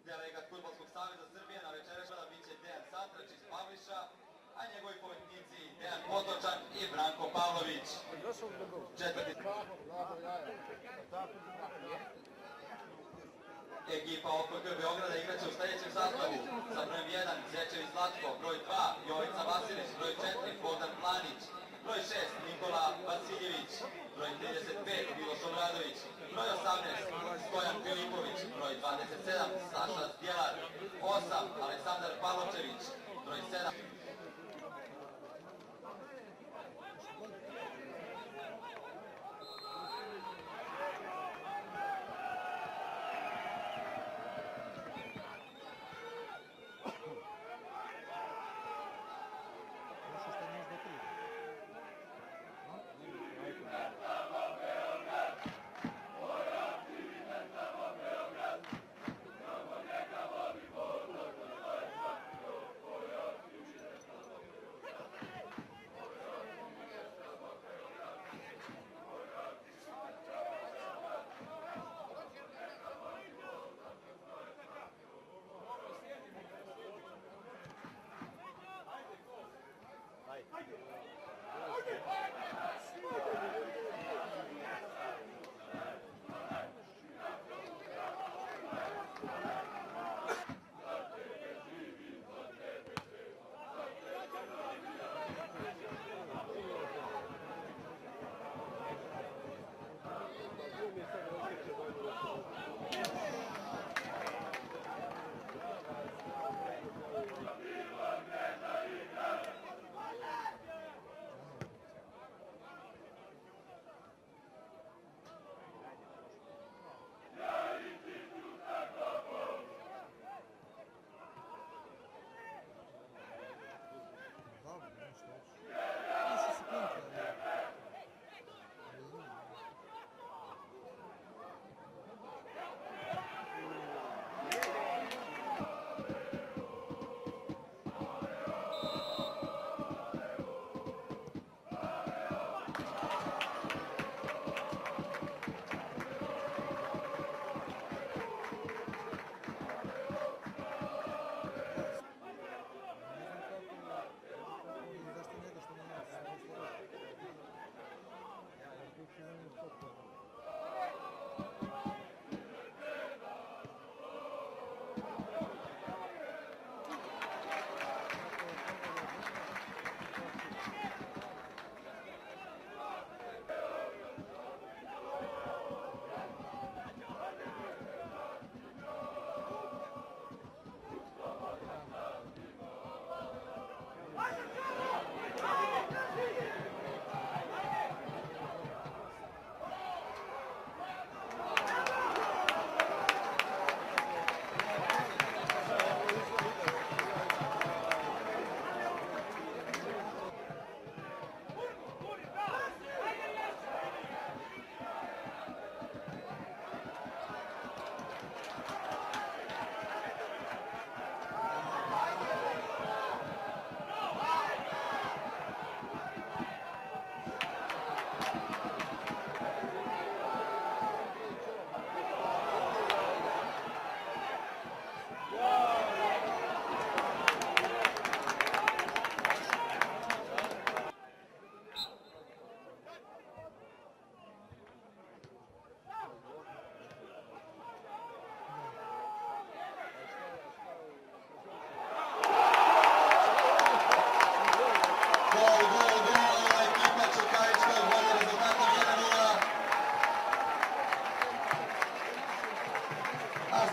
Delegat Fudbalskog saveza Srbije na večerašnjoj biće Dejan Satrač iz Pavliša, a njegovi pomoćnici Dejan Potočan i Branko Pavlović. Četvrti. Ekipa OFK Beograda igraće u sledećem sastavu sa brojem 1 Zečević Zlatko, broj 2 Jovica Vasilić, broj 4 Bogdan Planić, broj 6 Nikola Vasiljević, broj 35 Miloš Obradović, broj 18 Stojan Filipović, broj 27 Saša Zdjelar, 8 Aleksandar Pavločević, broj 7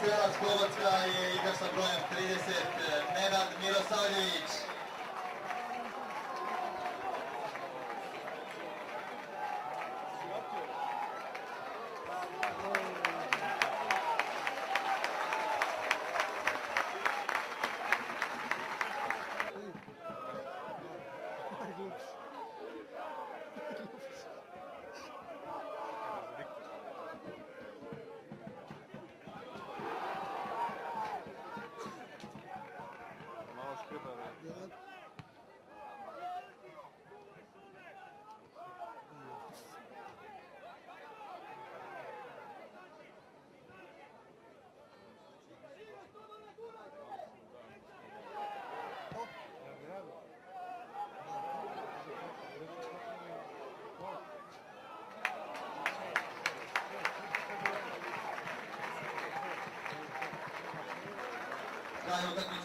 Strelac Slobodska je igrač sa brojem 30, Nenad Mirosavljević. Malo škripa, kraja utakmice